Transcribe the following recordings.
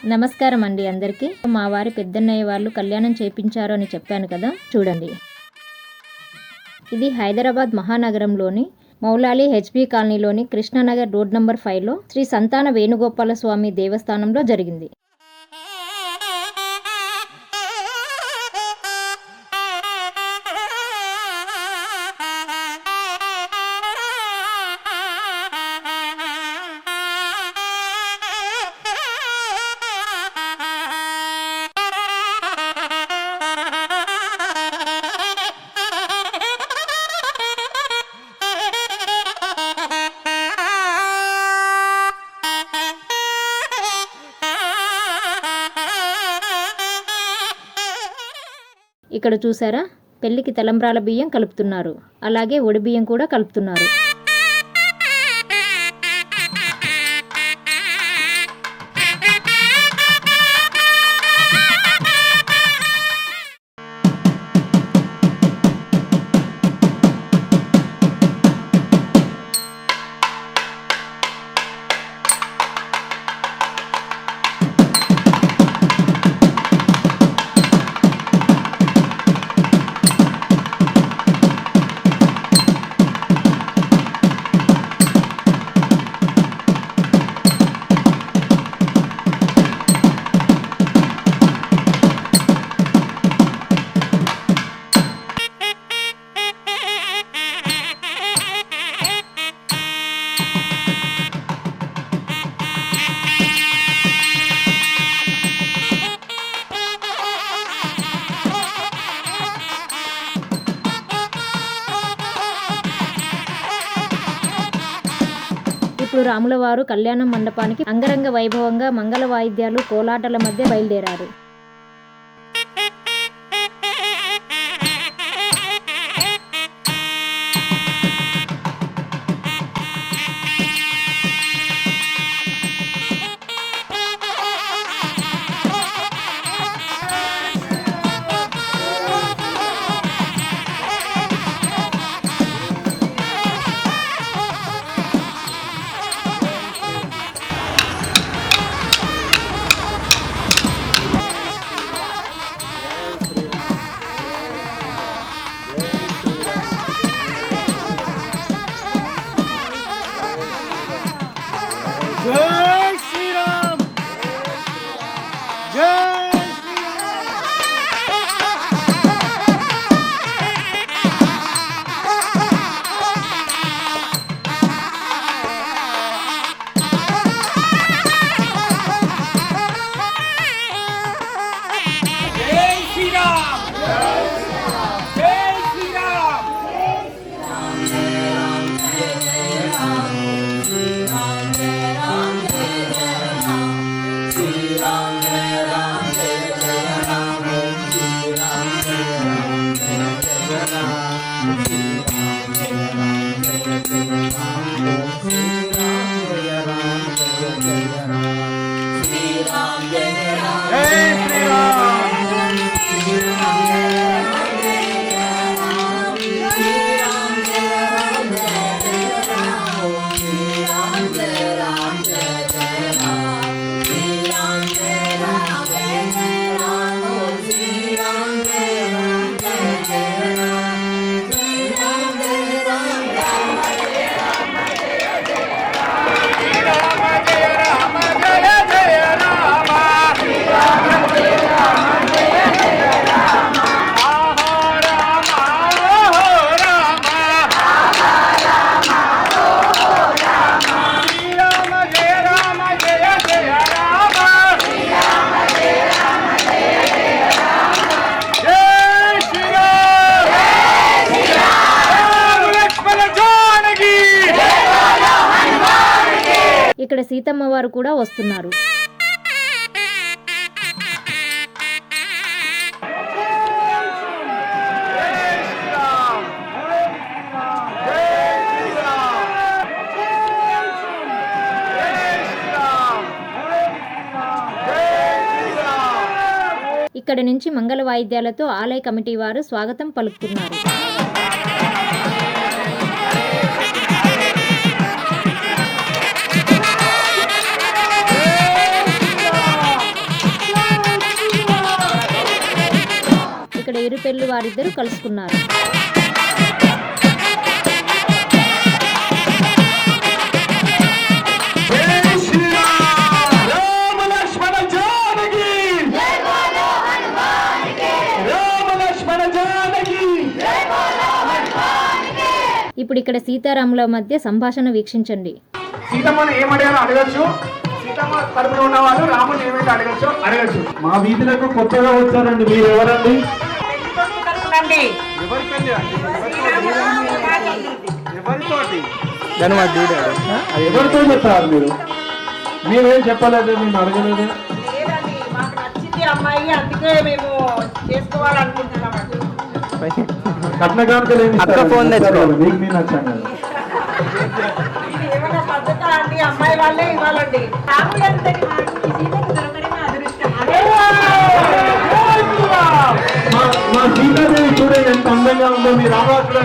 నమస్కారం అండి అందరికీ. మా వారి పెద్దన్నయ్య వాళ్ళు కళ్యాణం చేయించారు అని చెప్పాను కదా, చూడండి. ఇది హైదరాబాద్ మహానగరంలోని మౌలాలి హెచ్బి కాలనీలోని కృష్ణానగర్ రోడ్ నంబర్ 5లో శ్రీ సంతాన వేణుగోపాల స్వామి దేవస్థానంలో జరిగింది. ఇక్కడ చూసారా, పెళ్లికి తలంబ్రాల బియ్యం కలుపుతున్నారు, అలాగే ఒడి బియ్యం కూడా కలుపుతున్నారు. ఇప్పుడు రాములవారు కళ్యాణ మండపానికి అంగరంగ వైభవంగా మంగళ వాయిద్యాలు, కోలాటల మధ్య బయలుదేరారు. జై శ్రీరామ్, జై ఇక్కడ సీతమ్మ వారు కూడా వస్తున్నారు. ఇక్కడి నుంచి మంగళ వాయిద్యాలతో ఆలయ కమిటీ వారు స్వాగతం పలుకుతున్నారు. పేరు వారిద్దరూ కలుసుకున్నారు. ఇప్పుడు ఇక్కడ సీతారాముల మధ్య సంభాషణ వీక్షించండి. సీతమ్మను ఏమడిగారో అడగచ్చు, సీతమ్మ తరపున ఉన్న వాళ్ళు రాముని ఏమైతే అడగచ్చు. మా వీధులకు కొత్తగా వచ్చారండి, మీరు ఎవరండి? ఎవరితో చెప్తారు మీరు? మీరేం చెప్పలేదు, మేము అడగలేదు. అమ్మాయి అందుకే మేము చేసుకోవాలనుకుంటున్నామండి. కట్నకానుకలు మీకు మీ నచ్చాను కదా. ఏమైనా పద్ధత అండి, అమ్మాయి వాళ్ళే ఇవ్వాలండి. మా సీతాదేవి చూడండి ఎంత అందంగా ఉందో. మీ రామాసుడు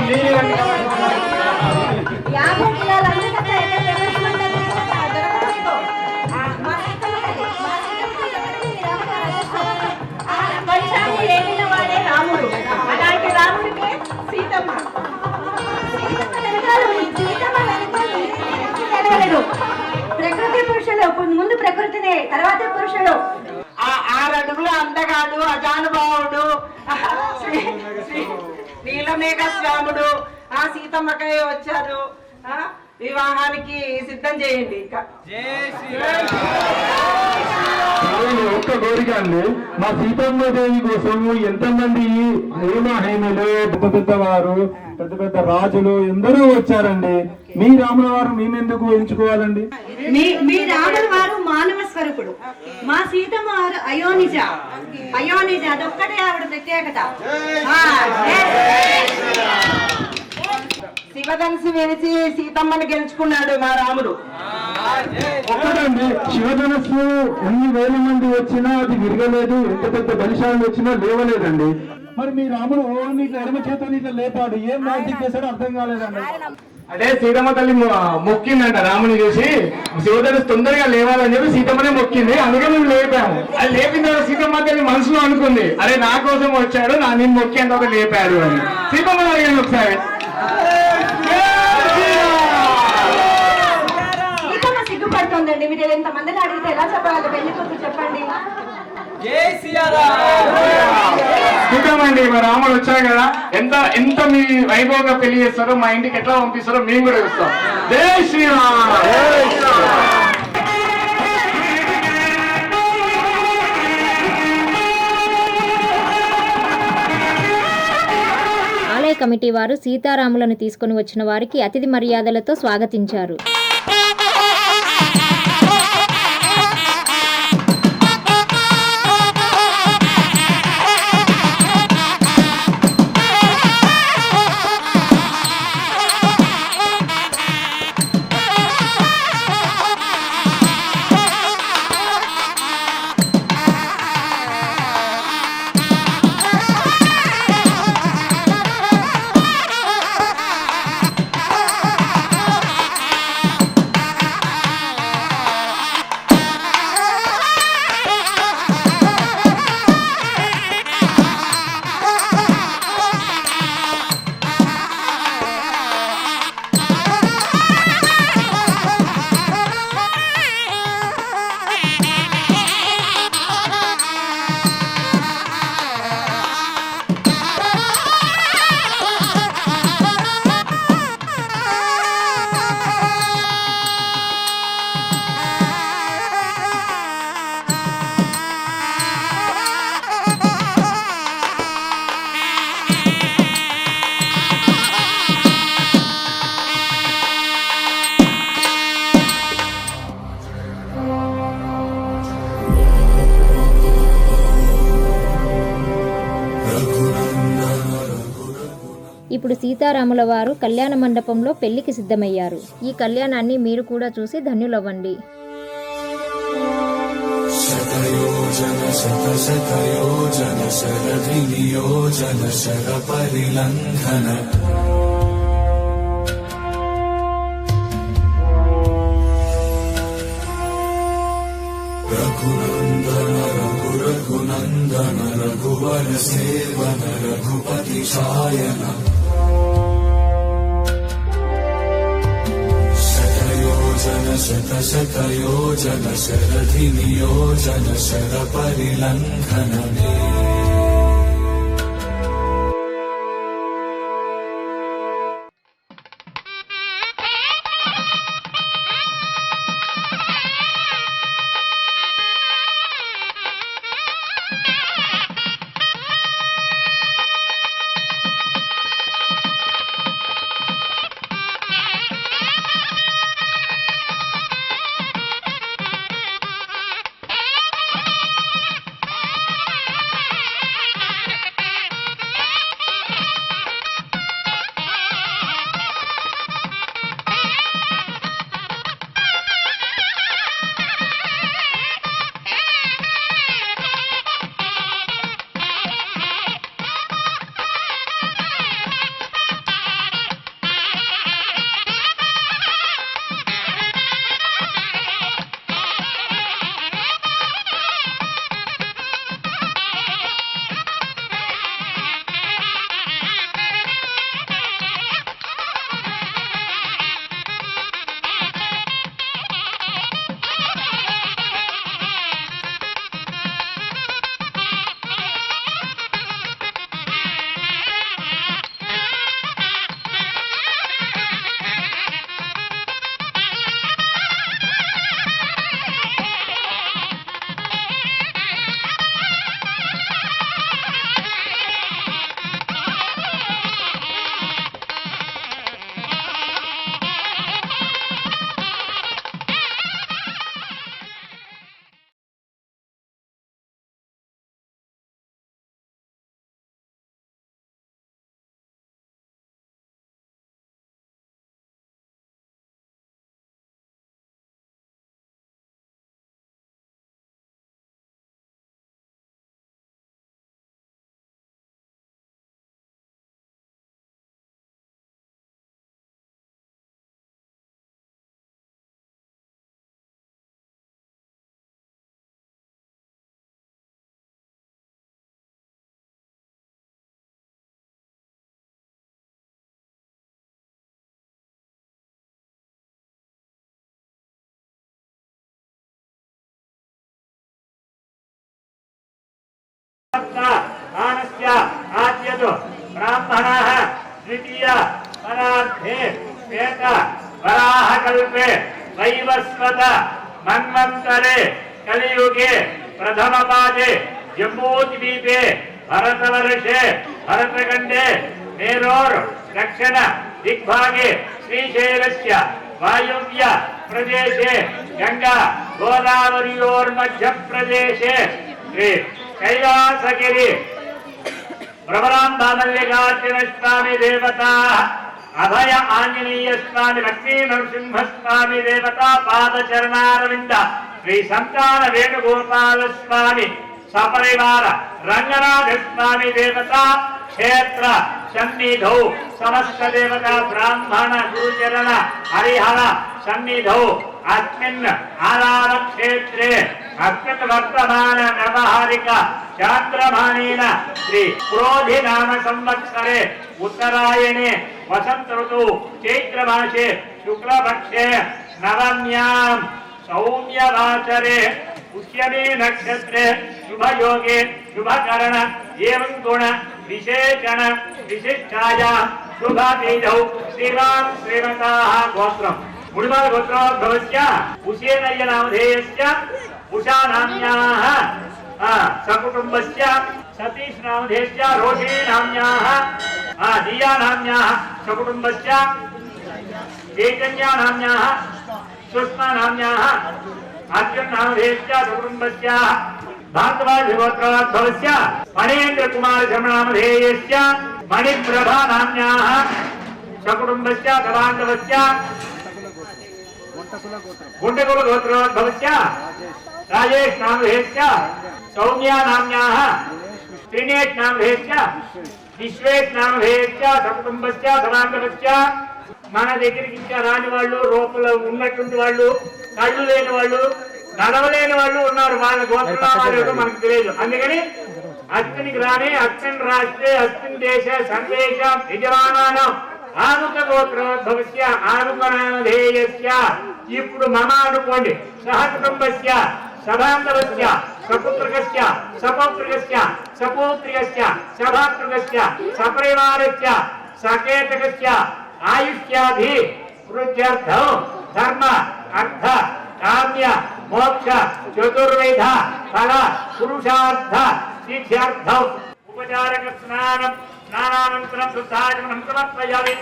రాముడు, అలాంటి రాముడికి సీతమ్మ. ప్రకృతి పురుషులు, ముందు ప్రకృతినే, తర్వాత పురుషుడు. 6 అడుగుల అందగాడు, అజానుభావుడు, నీలమేఘశ్యాముడు ఆ సీతమ్మకై వచ్చారు. వివాహానికి సిద్ధం చేయండి. ఒక్క కోరిక అండి, మా సీతమ్మదేవి కోసం ఎంతమంది హేమహేములు, పెద్ద వారు, పెద్ద రాజులు ఎందరో వచ్చారండి. మీ రాముల వారు మేమెందుకు ఎంచుకోవాలండి? మీ రాముల వారు మానవ స్వరూపుడు, మా సీతమ్మ వారు అయోనిజ. అదొక్కటే ఆవిడ ప్రత్యేకత. శివధనుసు విరిచి సీతమ్మని గెలుచుకున్నాడు మా రాముడు. ఒక్కడండి, శివధనస్సు ఎన్ని వేల మంది వచ్చినా అది విరగలేదు, ఎంత పెద్ద బలిశాలు వచ్చినా లేవలేదండి. మరి మీ రాముడు నీకు ఎడమ చేత నీకు లేపాడు, ఏం మ్యాజిక్ చేశాడో అర్థం కాలేదండి. అదే సీతమ్మ తల్లి మొక్కిందంట రాముని చూసి, శివధనుస్సు తొందరగా లేవాలని చెప్పి సీతమ్మనే మొక్కింది. అందుకే మేము లేపాము. అది లేపిన తర్వాత సీతమ్మ తల్లి మనసులో అనుకుంది, అరే నా కోసం వచ్చాడు, నేను మొక్కేంత ఒక లేపాడు అని. సీతమ్మ అడిగాను ఒకసారి. సిగ్గుపడుతుందండి, మీరు ఎంతమందిని అడిగితే ఎలా చెప్పాలి? పెళ్లి కూతురు చెప్పండి. చూద్దామండి, మా రాముడు వచ్చారు కదా, ఎంత మీ వైభవంగా పెళ్లి చేస్తారో, మా ఇంటికి ఎట్లా పంపిస్తారో మేము కూడా చూస్తాం. జై శ్రీరామ్. ఆలయ కమిటీ వారు సీతారాములను తీసుకుని వచ్చిన వారికి అతిథి మర్యాదలతో స్వాగతించారు. ఇప్పుడు సీతారాముల వారు కళ్యాణ మండపంలో పెళ్లికి సిద్ధమయ్యారు. ఈ కళ్యాణాన్ని మీరు కూడా చూసి ధన్యులవ్వండి. శతయోజన శత శతయోజన శరధి నియోజన శర పరిలంఘన రఘునందన రఘురఘు रघुनन्दन रघुवर सेवन रघुपति शायन शतयोजन शतशतयोजन शरधि नियोजन शर परिलङ्घन मानस्य आद्यतो ब्राह्मणः द्वितीय परार्थे श्वेत वराहकल्पे वैवस्वत मन्वन्तरे कलियुगे प्रथमपादे जम्बूद्वीपे भरतवर्षे भरतखण्डे मेरोर् दक्षिण दिग्भागे श्रीशैलस्य वायुव्य प्रदेशे गंगा गोदावरीयोर्मध्य प्रदेशे श्री कैलासगिरि प्रबलाम्बामल्लिकार्जुन स्वामी देवता अभय आंजनेय स्वामी लक्ष्मी नरसिंह स्वामी देवता पादचरणारविंद श्री संतान वेणुगोपाल स्वामी सपरिवार रंगनाथ स्वामी देवता क्षेत्र सन्निधौ समस्त देवता ब्राह्मण गुरुचरण हरिहर सन्निधौ अस्मिन् आलार क्षेत्रे अस्मिन् वर्तमान नवहारिक चान्द्रमानेन श्री क्रोधि नाम संवत्सरे उत्तरायणे वसंत ऋतु चैत्र मासे शुक्लपक्षे नवम्यां सौम्यवासरे पुष्यमे नक्षत्रे शुभ योगे शुभकरण एवं गुण विशेषण विशिष्टाया शुभ तेजौ श्रीराम श्रीमताः गोत्रम् मुनिमाल गोत्रोद्भवस्य उशेनय्य नामधेयस्य उषा नाम्याः सकुटुम्बस्य सतीश नामधेयस्य रोहिणी नाम्याः दिया नाम्याः सकुटुम्बस्य चैतन्या नाम्याः सुषमा नाम्याः अर्जुन नामधेयस्य सकुटुम्बस्य भागवत गोत्रोद्भवस्य मणेन्द्र कुमार शर्मा नामधेयस्य मणिप्रभा नाम्याः सकुटुम्बस्य तवान्तवस्य गुंडकुल गोत्रोद्भवस्य राजेश नामधेयस्य सौम्या नाम्याः त्रिनेश नामधेयस्य विश्वेश नामधेयस्य सकुटुम्बस्य तवान्तवस्य మన దగ్గరికి ఇంకా రాని వాళ్ళు రూపంలో ఉన్నటువంటి వాళ్ళు కళ్ళు లేని వాళ్ళు నడవలేని వాళ్ళు ఉన్నారు, వాళ్ళ గోత్రనామాలు మనకు తెలియదు. అందుకని అస్మిన్ గ్రామే అస్మిన్ రాష్ట్రే అస్మిన్ దేశ సందేశ యజమానానం ఆనుక గోత్రోద్భవస్య ఆనుకనామధేయస్య. ఇప్పుడు మమ అనుకోండి. సహకుటుంబస్య సభాంధవస్య సపుత్రకస్య సపౌత్రికస్య సపౌత్రికస్య సభాతృకస్య సపరివారస్య సకేతకస్య ఆయుష్యాభి వృద్ధ్యర్థం ధర్మ అర్థ కామ్య మోక్ష చతుర్వేద ఫల పురుషార్థ సిద్ధ్యర్థం ఉపచారక స్నానం స్నానానంతరం శుద్ధాచమనం సమర్పయామి.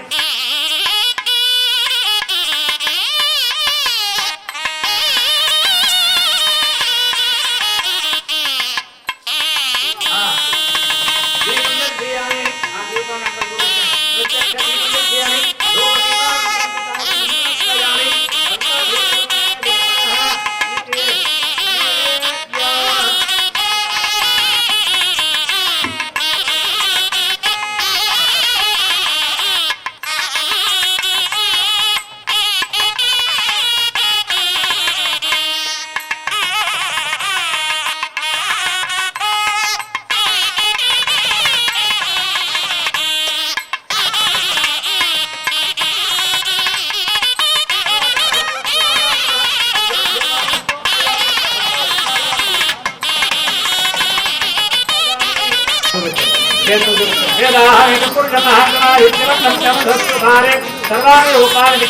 సర్వాణి ఉపాధి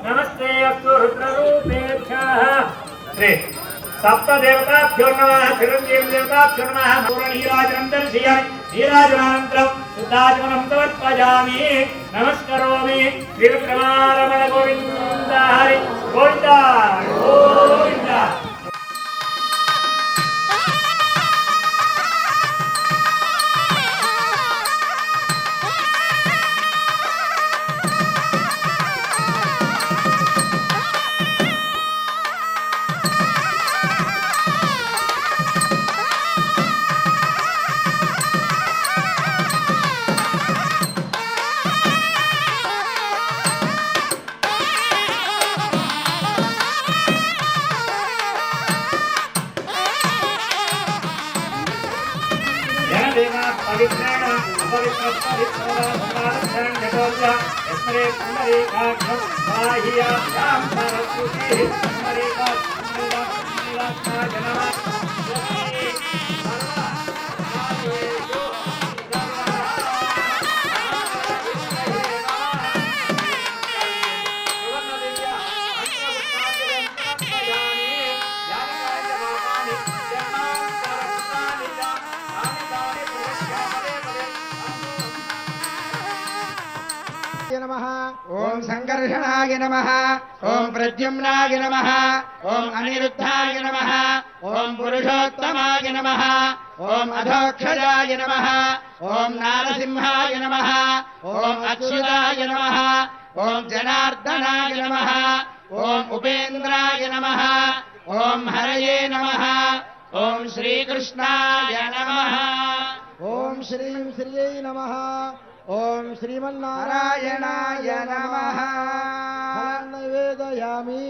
नमस्ते अस्तु रुद्ररूपेभ्यः श्री सप्तदेवताभ्यो नमः चिरञ्जीवदेवताभ्यो नमः पूर्णनीराजनं दर्शयामि नीराजनानन्तरं शुद्धाचमनं समर्पयामि नमस्करोमि श्रीविक्रमारमण गोविन्द हरि गोविन्द गोविन्द पवित्रेण अपवित्रपवित्रवासनार्थं जगोद्या यस्मरे पुण्डरीकाक्षं बाह्याभ्यां सरस्वतीः पुण्डरीकाक्षं जनः ओम संकर्षणाय नमः ओम प्रद्युम्नाय नमः ओम अनिरुद्धाय नमः ओम पुरुषोत्तमाय नमः ओम अधोक्षजाय नमः ओम नारसिंहाय नमः ओम अच्युताय नमः ओम जनार्दनाय नमः ओम उपेन्द्राय नमः ओम हरये नमः ओम श्रीकृष्णाय नमः ओम श्रीं श्रियै नमः ओम श्रीमन्नारायणाय नमः नैवेदयामि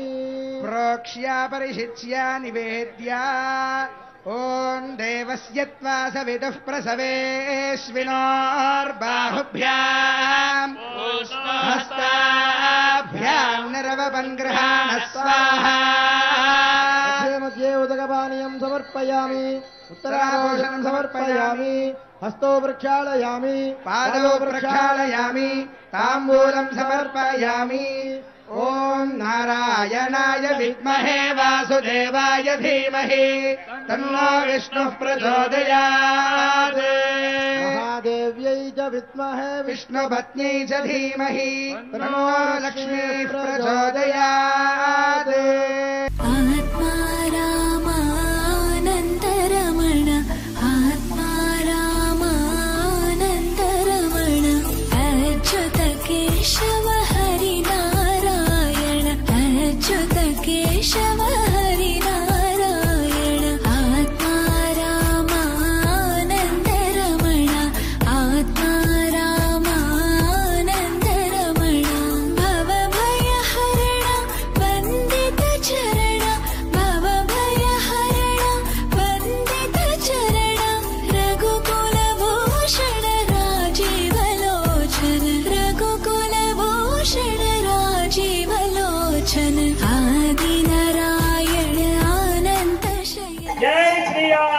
प्रोक्ष्य परिशिच्य निवेद्य ओम देवस्य त्वा सवितुः प्रसवेश्विनोर्बाहुभ्याम् हस्ताभ्याम् पादोपगृहाण स्वाहा मध्ये उदकपानीयं समर्पयामि उत्तराभूषणं समर्पयामि हस्तो प्रक्षालयामि पादौ प्रक्षालयामि ताम्बूलं समर्पयामि ॐ नारायणाय विद्महे वासुदेवाय धीमहि तन्नो विष्णुः प्रचोदयात् महादेव्यै च विद्महे विष्णुपत्न्यै च धीमहि तन्नो लक्ष्मीः प्रचोदयात् आत्मा रामानन्दरमण आत्मा रामानन्दरमण अच्युत केशव हरिनारायण अच्युत केशव हरिनारायण आत्मा रामानन्दरमण आत्मा रामानन्दरमण भवभयहरण वन्दित चरण भवभयहरण वन्दित चरण रघुकुलभूषण राजीवलोचन रघुकुलभूषण राजीवलोचन आदिनारायण अनन्त शयन जय श्री राम।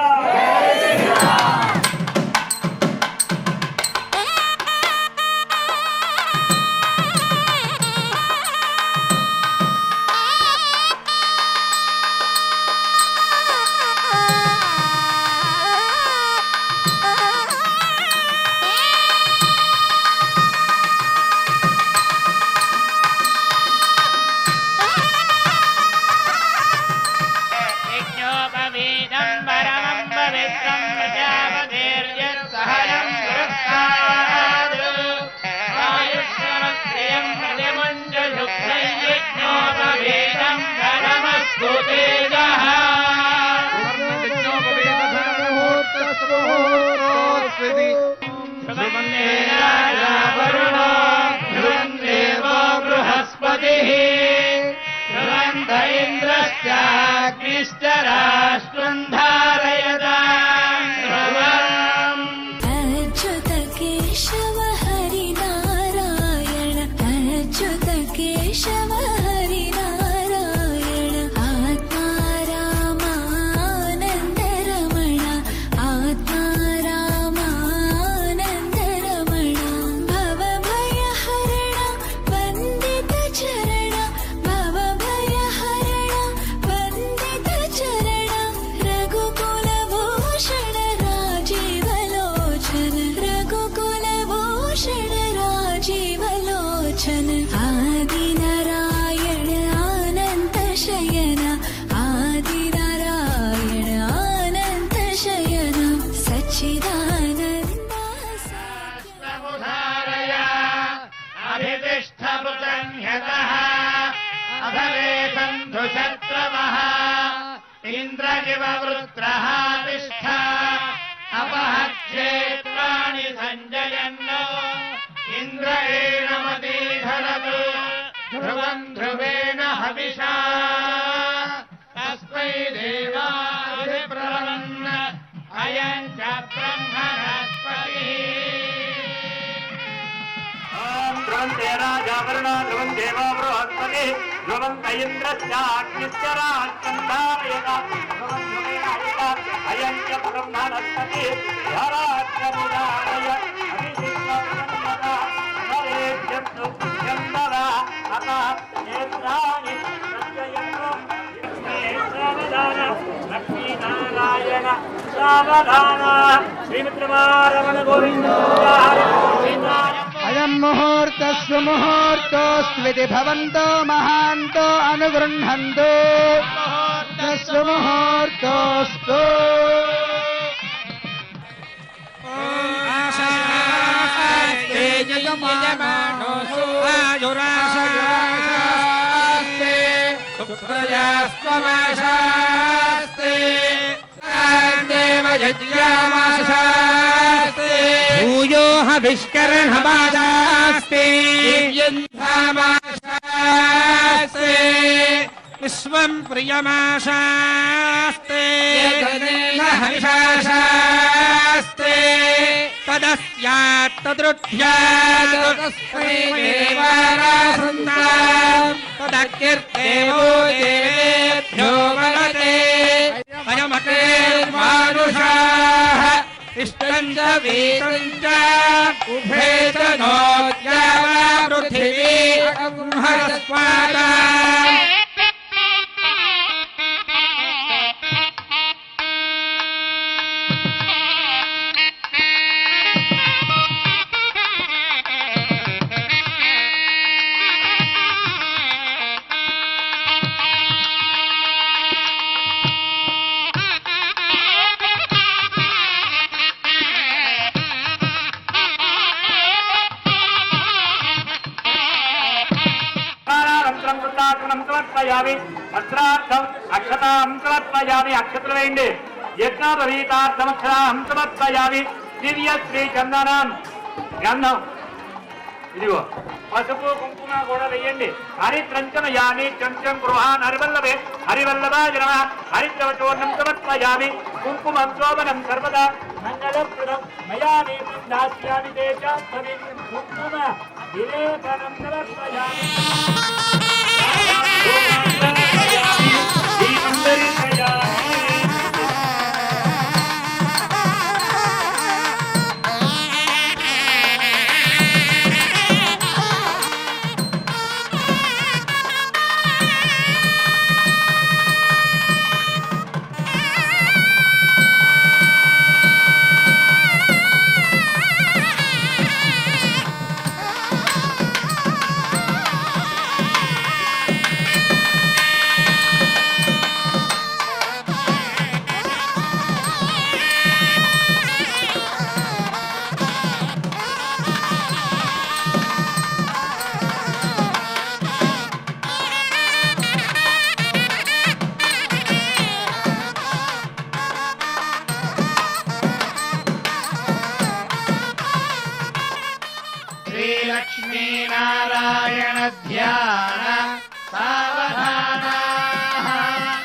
यज्ञोपवीतं परमं पवित्रं प्रजापतिर्यत्सहनं पुरस्तात् आयुष्यमत्रियं प्रतिमुञ्जयुक्तं यज्ञोपवीतं परमस्तु तेजः ध्रुवन्ते राजा वरुणो ध्रुवं देवो बृहस्पतिः ध्रुवन्त इन्द्रश्चाग्निश्च राष्ट्रं धारयतां ध्रुवम् अच्युत केशव हरिनारायण अच्युत केशव हरिनारायण आत्मा रामानन्दरमण आत्मा रामानन्दरमण भवभयहरण वन्दित चरण भवभयहरण वन्दित चरण रघुकुलभूषण राजीवलोचन रघुकुलभूषण राजीवलोचन आदिनारायण अनन्त शयन आदिनारायण अनन्त शयन सच्चिदानन्द समुधारय अभितिष्ठपुतं ह्यतः अभवेशन्तु शत्रवः इन्द्रजिव वृत्रः तिष्ठ अपः क्षेत्राणि सञ्जयन्नो इन्द्रेणमतीधरतु ध्रुवं ध्रुवेण हविषा तस्मै देवाभिप्रवन् अयं च ब्रह्मणस्पतिः ॐ ध्रुवन्ते राजा वरुणो ध्रुवं देवो बृहस्पतिः ध्रुवन्त इन्द्रश्चाग्निश्च राष्ट्रं धारयतां ध्रुवं ध्रुवेण हविषा अयं च ब्रह्मणस्पतिः धराष्ट्रमुदारय अभिषिक्तमन्मता नरेभ्यस्तु यन्दवा अतः नेत्राणि प्रत्ययन्तु सावधान लक्ष्मीनारायण सावधान श्रीमित्रमारमण गोविन्द अयं मुहूर्तः सुमुहूर्तोऽस्त्विति भवन्तो महान्तो अनुगृह्णन्तु सुमुहूर्तोऽस्तु यजमानोऽसु आयुराशास्ते सुप्रजास्त्वमाशास्ते देवयज्ञामाशास्ते भूयो हविष्करणमाशास्ते यन्धामाशास्ते विश्वं प्रियमाशास्ते हविषाशास्ते तदस्यात् तदृध्यात् तस्मै देवारासन्ताम् तदकीर्तेवो देवेभ्यो वदते अयमकेर्मानुषाः इष्टं च वीतं च उभे च नोद्यावा पृथिवी अगुंहरस्वादा సమర్పయామి వస్త్రార్థం అక్షతాం సమర్పయామి అక్షతలు వేయండి యజ్ఞోపవీతార్థం అక్షరాం సమర్పయామి దివ్య శ్రీ చందనం గంధం ఇదిగో పసుపు కుంకుమ కూడా వేయండి హరిత్రంచమయామి చంచం గృహాన్ హరివల్లభే హరివల్లభాయ నమః హరిద్రవచూర్ణం సమర్పయామి కుంకుమం శోభనం సర్వదా మంగళప్రదం మయా నీతిం దాస్యామి దేశాత్మని కుంకుమ విలేపనం సమర్పయామి श्रीलक्ष्मीनारायण ध्यान सावधानाः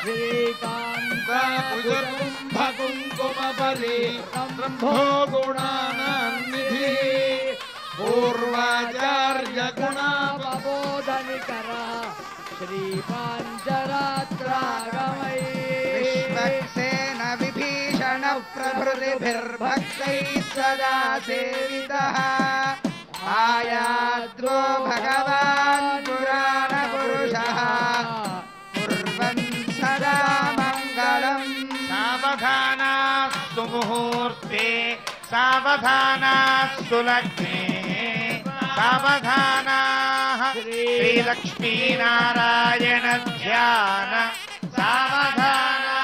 श्रीकान्त कुंभकुङ्कुमबली ब्रह्मो गुणानान्निधि पूर्वाचार्य गुणावबोधनिकर श्रीपाञ्चरात्रागमयी विश्वक्सेन विभीषण प्रभृतिभिर्भक्तैः सदा सेवितः आयाद्रो भगवान् पुराणपुरुषः कुर्वन् सदा मङ्गलम् सावधानास्तु मुहूर्ते सावधानास्तु लग्ने सावधानाः श्रीलक्ष्मीनारायण ध्यान सावधानाः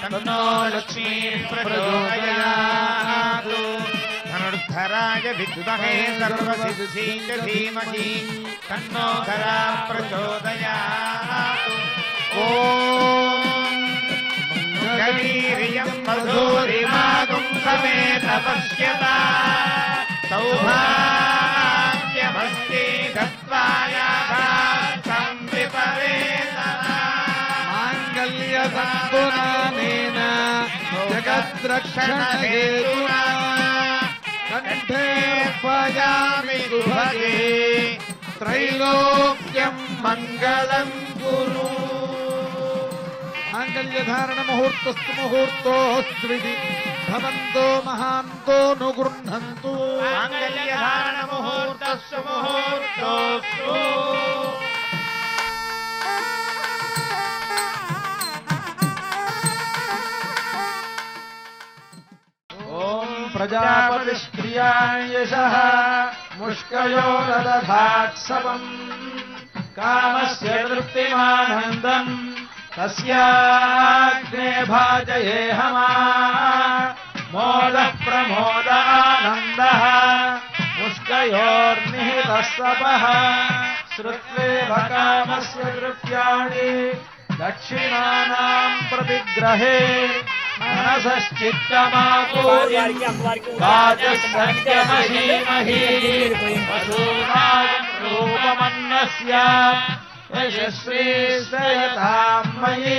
तन्नो लक्ष्मी प्रचोदयात् धनुर्धराय विद्महे सर्वसिद्धिं धीमहि तन्नो धरा प्रचोदयात् ॐ गवीर्यं मधुरिमागुं समेत पश्यता सौभाग्यमस्ति दत्वायाघातं विपरेतः माङ्गल्यसम्पुनानेन जगद्रक्षणहेतुना कण्ठे भजामि सुभगे त्रैलोक्यं मङ्गलं कुरु माङ्गल्यधारण मुहूर्तस्तु मुहूर्तोऽस्त्विति भवन्तो महान्तो नु गृह्णन्तु माङ्गल्यधारण मुहूर्तस्तु मुहूर्तोऽस्तु प्रजापतिस्त्रियां यशः मुष्कयो ददधात्सवम् कामस्य तृप्तिमानन्दम् तस्याग्ने भाजयेहमा मोदः प्रमोदानन्दः मुष्कयोर्निहितस्तपः श्रुत्वेव कामस्य तृप्त्याणि दक्षिणानां प्रतिग्रहे मनसश्चित्तमापूर्य वाचस्तन्त्यमहीमहि वसूनां रूपमन्नस्य यशस्वीश्रयतां मयि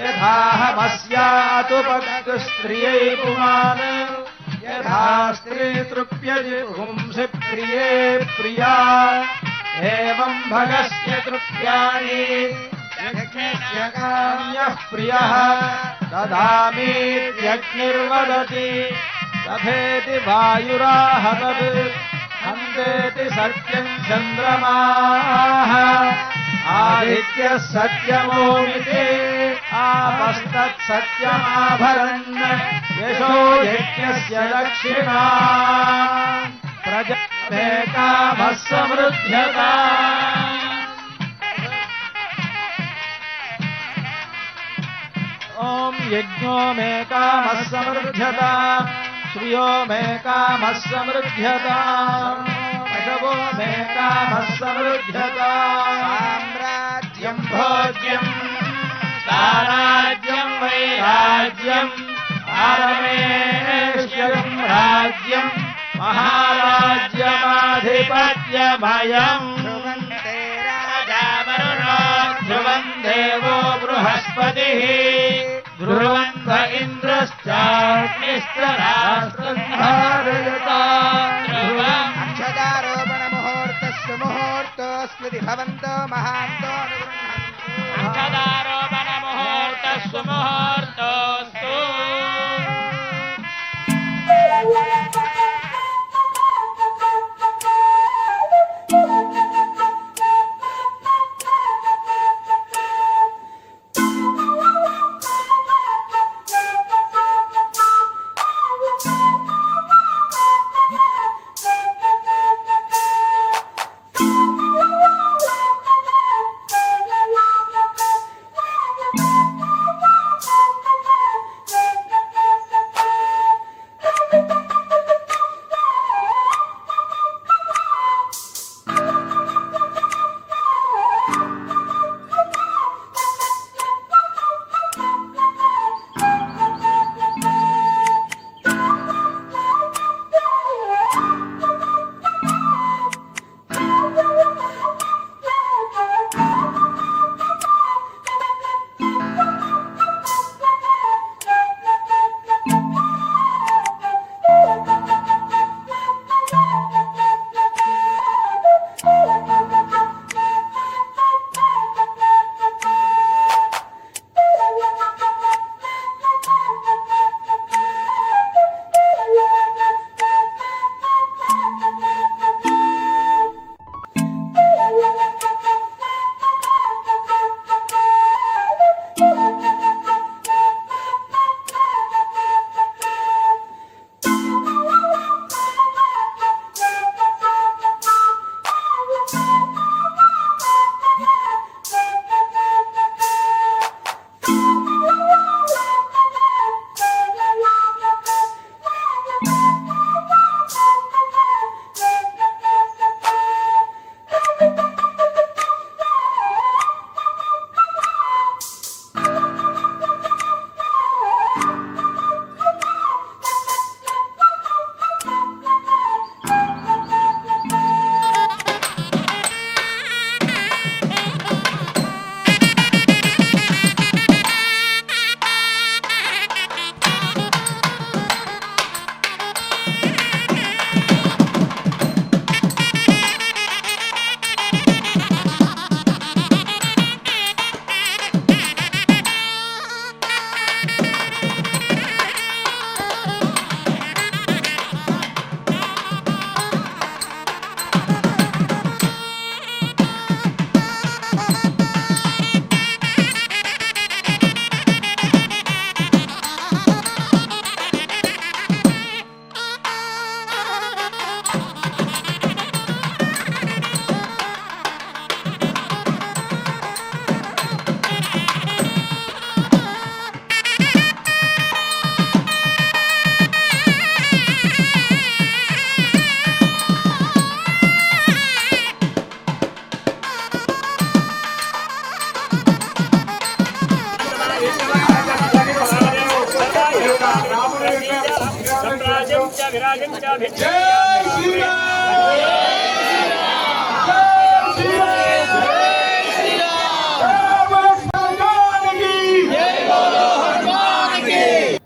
यथाहमस्यातु भक्तस्त्रियै पुमान् यथा स्त्री तृप्यति पुंसि प्रिये प्रिया एवं भगस्य तृप्त्याणि यज्ञस्य काम्यः प्रियः ददामीत्यग्निर्वदति तथेति वायुराहतत् हन्तेति सत्यं चन्द्रमाः आदित्यः सत्यमोमिति आपस्तत्सत्यमाभरन् यशो यज्ञस्य दक्षिणा प्रजमे कामः समृद्ध्यता ॐ यज्ञो मे कामः समृद्ध्यता श्रियो मे कामः समृद्ध्यता पशवो मे कामः समृद्ध्यता साम्राज्यं भोज्यं साराज्यं वैराज्यं पारमेश्वरं राज्यं महाराज्यमाधिपत्यमयम् ध्रुवन्ते राजा वरुणो ध्रुवं देवो बृहस्पतिः ध्रुवन्त इन्द्रश्चाग्निश्च राष्ट्रं धारयता ध्रुवम् अक्षदारोपणमुहूर्तस्य मुहूर्तोऽस्मिति भवन्तो महान्तो अक्षदारोपणमुहूर्तस्तु मुहूर्तोऽस्तु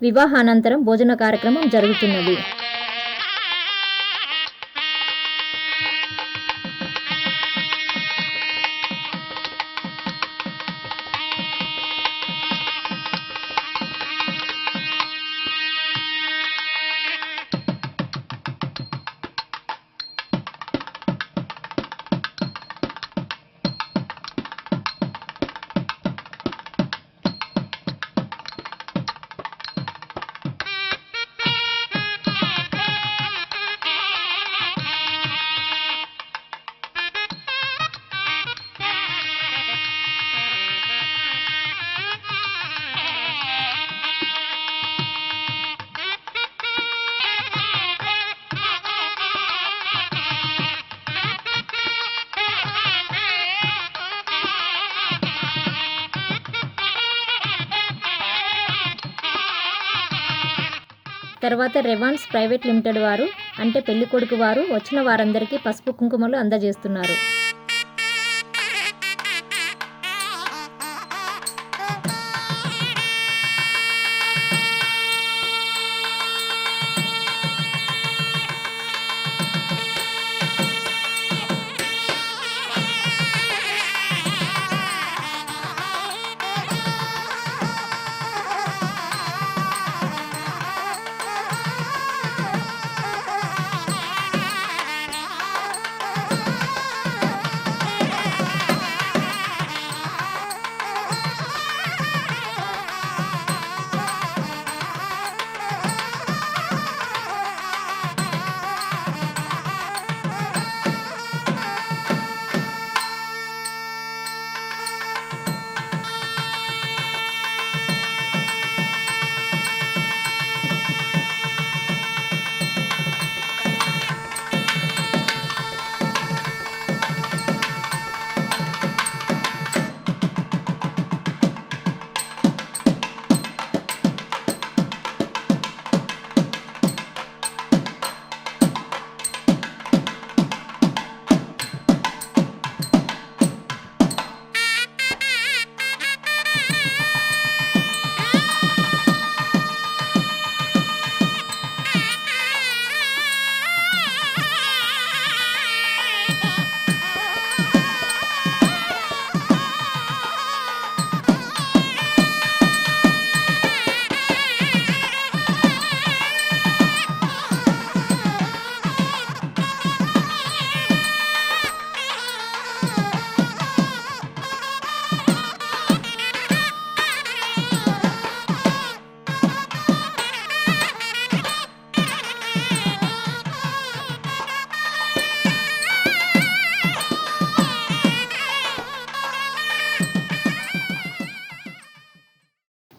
వివాహానంతరం భోజన కార్యక్రమం జరుగుతున్నది. తర్వాత రెవాన్స్ ప్రైవేట్ లిమిటెడ్ వారు అంటే పెళ్లి కొడుకు వారు వచ్చిన వారందరికీ పసుపు కుంకుమలు అందజేస్తున్నారు.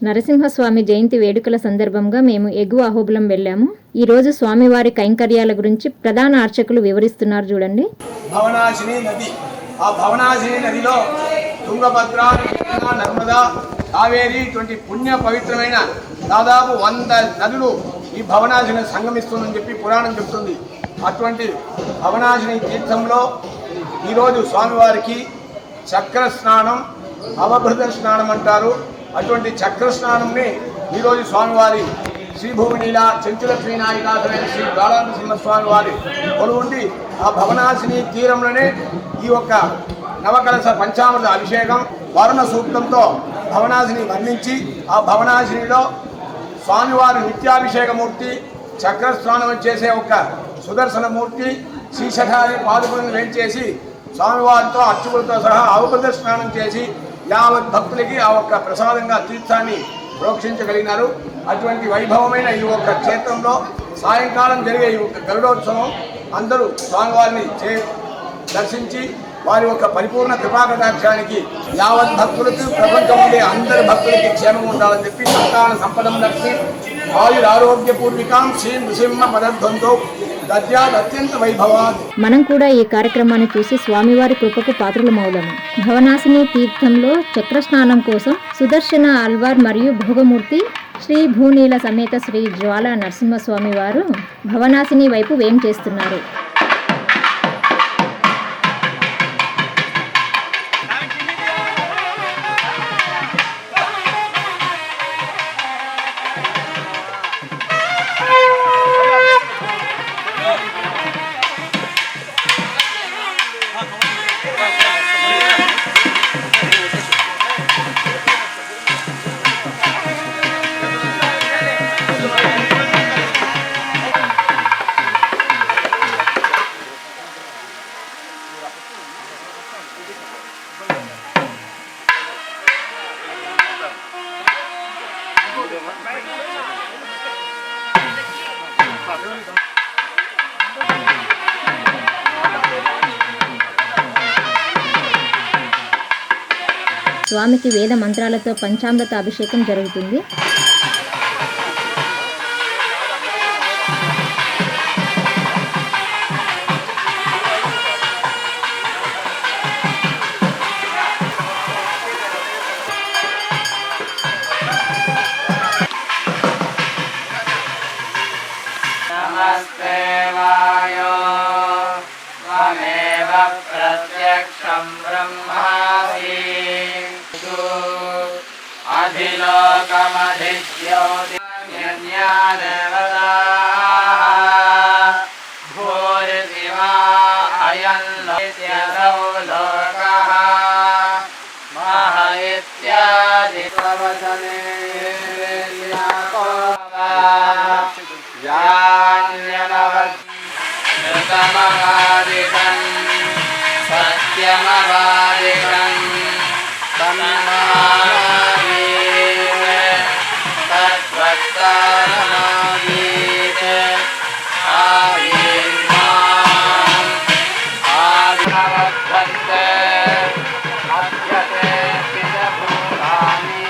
నరసింహస్వామి జయంతి వేడుకల సందర్భంగా మేము ఎగువ అహోబిలం వెళ్ళాము. ఈరోజు స్వామివారి కైంకర్యాల గురించి ప్రధాన అర్చకులు వివరిస్తున్నారు చూడండి. భవనాశిని నది, ఆ భవనాశిని నదిలో తుంగభద్ర, నర్మదా, కావేరి ఇటువంటి పుణ్య పవిత్రమైన దాదాపు 100 నదులు ఈ భవనాశిని సంగమిస్తుందని చెప్పి పురాణం చెప్తుంది. అటువంటి భవనాశిని తీర్థంలో ఈరోజు స్వామివారికి చక్ర స్నానం, అవభృత స్నానం అంటారు. అటువంటి చక్ర స్నానంని ఈరోజు స్వామివారి శ్రీభూమినీల చెంచులక్ష్మీ నాయకాధరైన శ్రీ బాలనరసింహస్వామి వారి కొలువుండి ఆ భవనాశిని తీరంలోనే ఈ యొక్క నవకలశ పంచామృత అభిషేకం వరుణ సూక్తంతో భవనాశిని వర్ణించి ఆ భవనాశినిలో స్వామివారి నిత్యాభిషేకమూర్తి, చక్రస్నానం చేసే ఒక సుదర్శనమూర్తి, శ్రీశఠారి పాదుకులను వేంచేసి స్వామివారితో అర్చకులతో సహా అవభృత స్నానం చేసి యావత్ భక్తులకి ఆ ఒక్క ప్రసాదంగా తీర్థాన్ని ప్రోక్షించగలిగినారు. అటువంటి వైభవమైన ఈ ఒక్క క్షేత్రంలో సాయంకాలం జరిగే ఈ ఒక్క గరుడోత్సవం అందరూ స్వామివారిని దర్శించి వారి యొక్క పరిపూర్ణ కృపాకటాక్షానికి యావత్ భక్తులకి, ప్రపంచం ఉండే అందరి భక్తులకి క్షేమం ఉండాలని చెప్పి సంతాన సంపదం దర్శి ఆయురారోగ్యపూర్వికాం శ్రీ నృసింహ పదధ్వంతో అత్యంత వైభవాన్. మనం కూడా ఈ కార్యక్రమాన్ని చూసి స్వామివారి కృపకు పాత్రులమవుదాము. భవనాశిని తీర్థంలో చక్ర స్నానం కోసం సుదర్శన ఆల్వార్ మరియు భోగమూర్తి శ్రీ భూనీల సమేత శ్రీ జ్వాలా నరసింహస్వామి వారు భవనాసిని వైపు వేం చేస్తున్నారు. స్వామికి వేద మంత్రాలతో పంచామృత అభిషేకం జరుగుతుంది. నమస్తే వాయో త్వమేవ ప్రత్యక్షం బ్రహ్మాసి అధిలోకమధిజ్యోతిర్న్యాదేవతాః భూరిశివా అయం లోకః మహ ఇత్యాది ప్రవచనే ృతమవాదికం సత్యమవాదికం తద్వక్తారమాగీత్ ఆవిర్మాం ఆవిర్భవంతే అద్యతే పితభూతాని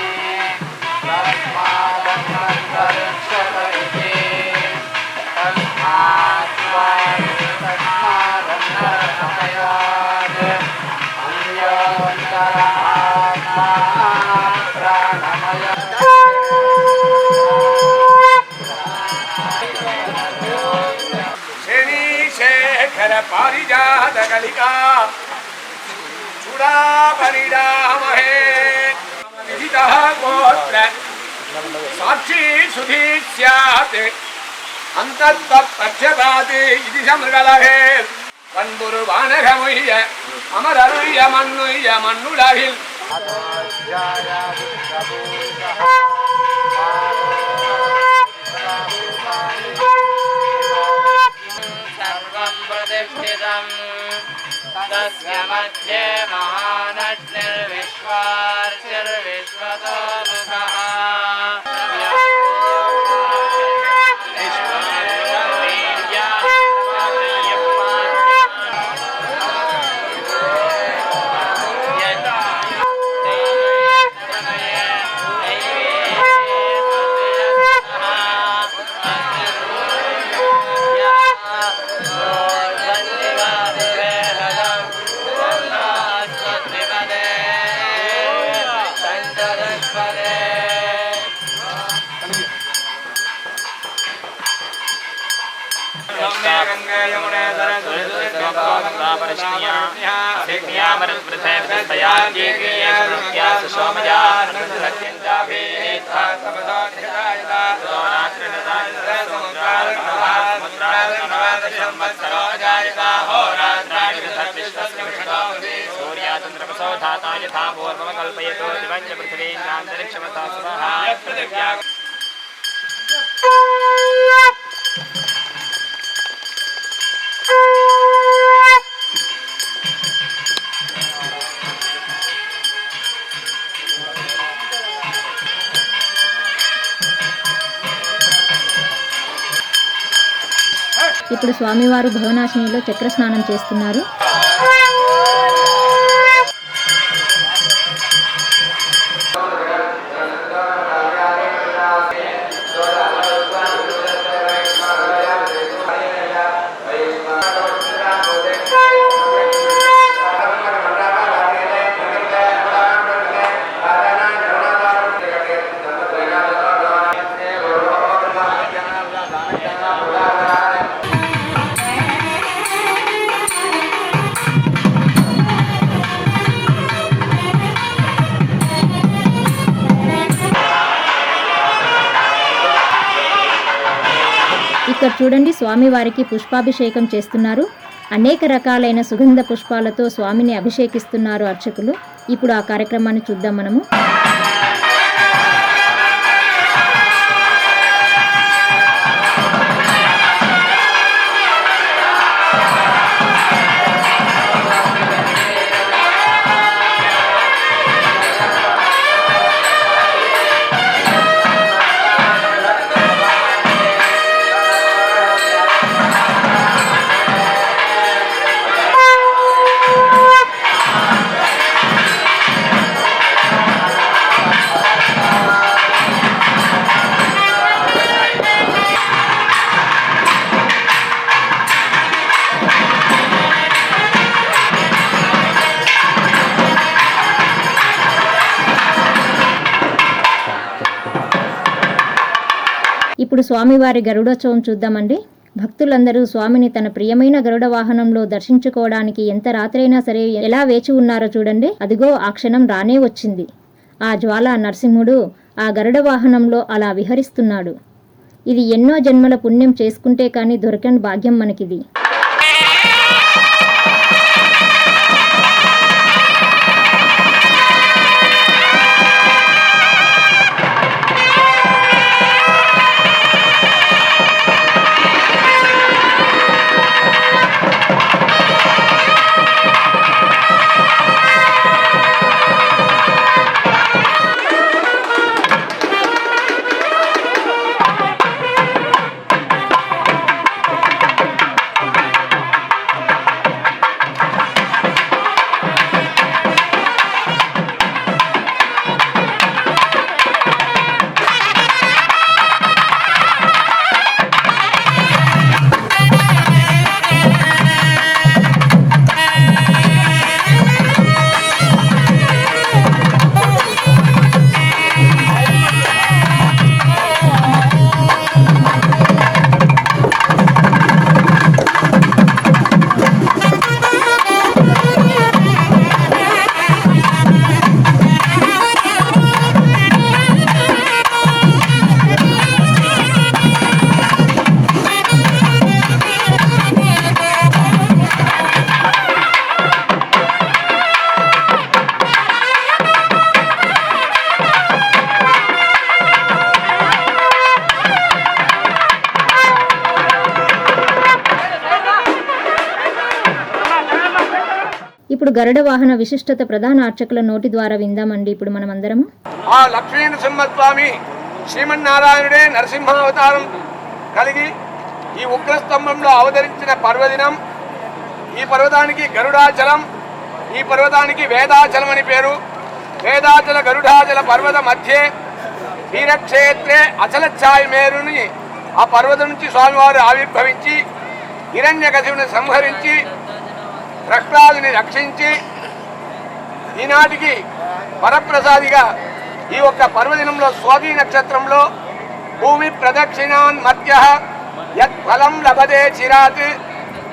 తస్మాదన్వంతరిక్షత ఇతి శేఖర పారిజాత కలికా చూడాపరిడామహే విదిత గోత్ర సాక్షి సుధీ స్యాత్ అంతత్పక్షపాతి ఇది సమృగలహే పన్బురు వానరముయ్య అమరరుయ్య మన్నుయ్య మన్నులహిల్ సర్వం ప్రతిష్ఠితం తస్య మధ్యే మహానగ్నిర్విశ్వార్చిర్విశ్వతో ముఖః ఇప్పుడు స్వామివారు భవనాశినిలో చక్ర స్నానం చేస్తున్నారు. ఇక్కడ చూడండి స్వామివారికి పుష్పాభిషేకం చేస్తున్నారు. అనేక రకాలైన సుగంధ పుష్పాలతో స్వామిని అభిషేకిస్తున్నారు అర్చకులు. ఇప్పుడు ఆ కార్యక్రమాన్ని చూద్దాం మనము. ఇప్పుడు స్వామివారి గరుడోత్సవం చూద్దామండి. భక్తులందరూ స్వామిని తన ప్రియమైన గరుడ వాహనంలో దర్శించుకోవడానికి ఎంత రాత్రైనా సరే ఎలా వేచి ఉన్నారో చూడండి. అదిగో ఆ క్షణం రానే వచ్చింది. ఆ జ్వాలా నరసింహుడు ఆ గరుడ వాహనంలో అలా విహరిస్తున్నాడు. ఇది ఎన్నో జన్మల పుణ్యం చేసుకుంటే కానీ దొరకని భాగ్యం మనకిది. ఇప్పుడు గరుడ వాహన విశిష్టత ప్రధాన అర్చకుల నోటి ద్వారా విందామండి. ఇప్పుడు మనం అందరం ఆ లక్ష్మీ నరసింహస్వామి శ్రీమన్నారాయణుడే నరసింహావతారం కలిగి ఈ ఉగ్రస్తంభంలో అవతరించిన పర్వదినం. ఈ పర్వతానికి గరుడాచలం, ఈ పర్వతానికి వేదాచలం అని పేరు. వేదాచల గరుడాచల పర్వత మధ్యే వీరక్షేత్రే అచలఛాయ మేరుని ఆ పర్వతం నుంచి స్వామివారు ఆవిర్భవించి హిరణ్యకశిపుని సంహరించి ప్రహ్లాదుని రక్షించి ఈనాటికి వరప్రసాదిగా ఈ ఒక్క పర్వదినంలో స్వాతి నక్షత్రంలో భూమి ప్రదక్షిణాన్ మధ్య యత్ఫలం లభతే చిరాత్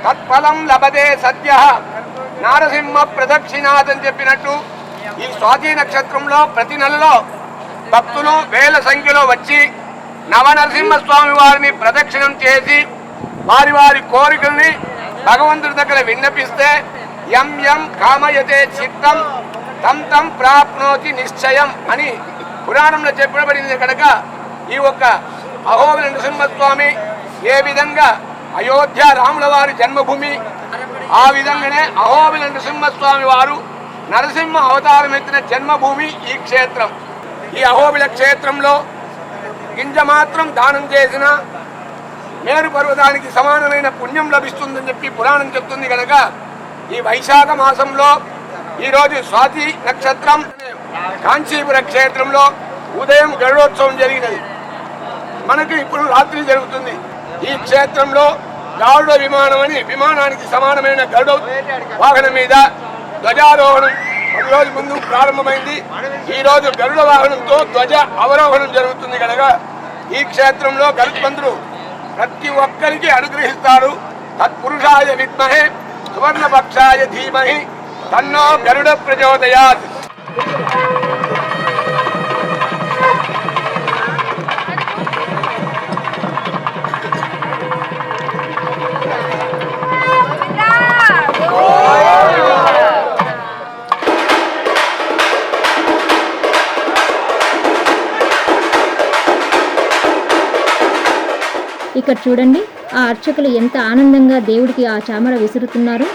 తత్ఫలం లభతే సద్య నారసింహ ప్రదక్షిణాత్ అని చెప్పినట్టు ఈ స్వాతి నక్షత్రంలో ప్రతి నెలలో భక్తులు వేల సంఖ్యలో వచ్చి నవనరసింహస్వామి వారిని ప్రదక్షిణం చేసి వారి వారి కోరికల్ని భగవంతుడి దగ్గర విన్నపిస్తే యం యం కామయతే చిత్తం తం తం ప్రాప్నోతి నిశ్చయం అని పురాణంలో చెప్పబడింది కనుక ఈ ఒక్క అహోబిల నరసింహస్వామి ఏ విధంగా అయోధ్య రాముల వారి జన్మభూమి, ఆ విధంగానే అహోబిల నరసింహస్వామి వారు నరసింహ అవతారం ఎత్తిన జన్మభూమి ఈ క్షేత్రం. ఈ అహోబిల క్షేత్రంలో గింజ మాత్రం దానం చేసిన మేరు పర్వతానికి సమానమైన పుణ్యం లభిస్తుందని చెప్పి పురాణం చెప్తుంది కనుక ఈ వైశాఖ మాసంలో ఈరోజు స్వాతి నక్షత్రం కాంచీపుర క్షేత్రంలో ఉదయం గరుడోత్సవం జరిగినది. మనకు ఇప్పుడు రాత్రి జరుగుతుంది. ఈ క్షేత్రంలో గారుడ విమానం అని విమానానికి సమానమైన గరుడ వాహనం మీద ధ్వజారోహణం 10 రోజుల ముందు ప్రారంభమైంది. ఈరోజు గరుడ వాహనంతో ధ్వజ అవరోహణం జరుగుతుంది కనుక ఈ క్షేత్రంలో గరుత్మంతుడు ప్రతి ఒక్కరికి అనుగ్రహిస్తారు. తత్పురుషాయ విద్మహే సువర్ణపక్షాయ ధీమహి తన్నో గరుడ ప్రచోదయాత్. ఇక్కడ చూడండి ఆ అర్చకులు ఎంత ఆనందంగా దేవుడికి ఆ చామర విసురుతున్నారు.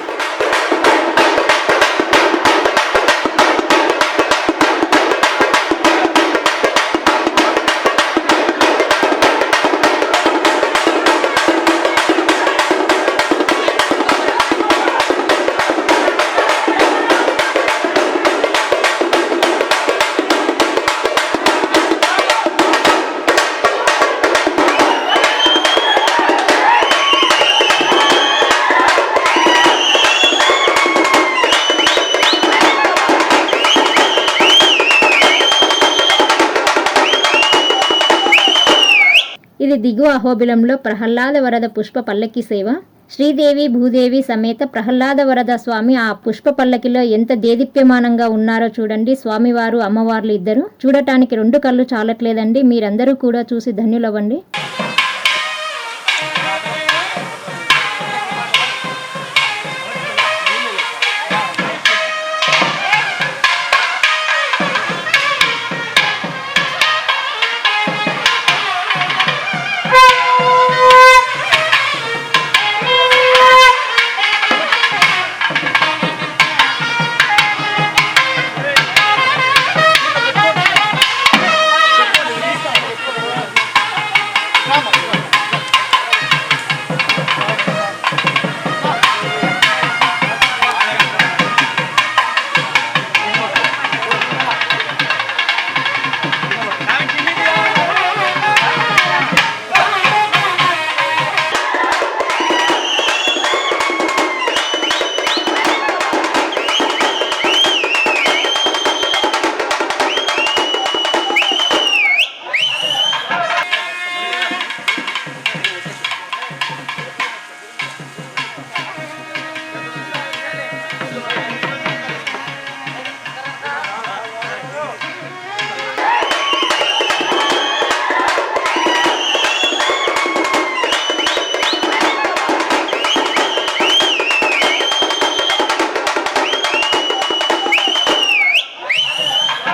ఇది దిగువ అహోబిలంలో ప్రహ్లాద వరద పుష్ప పల్లకి సేవ. శ్రీదేవి భూదేవి సమేత ప్రహ్లాద వరద స్వామి ఆ పుష్ప పల్లకిలో ఎంత దేదీప్యమానంగా ఉన్నారో చూడండి. స్వామివారు అమ్మవార్లు ఇద్దరు చూడటానికి 2 కళ్ళు చాలట్లేదండి. మీరందరూ కూడా చూసి ధన్యులవ్వండి.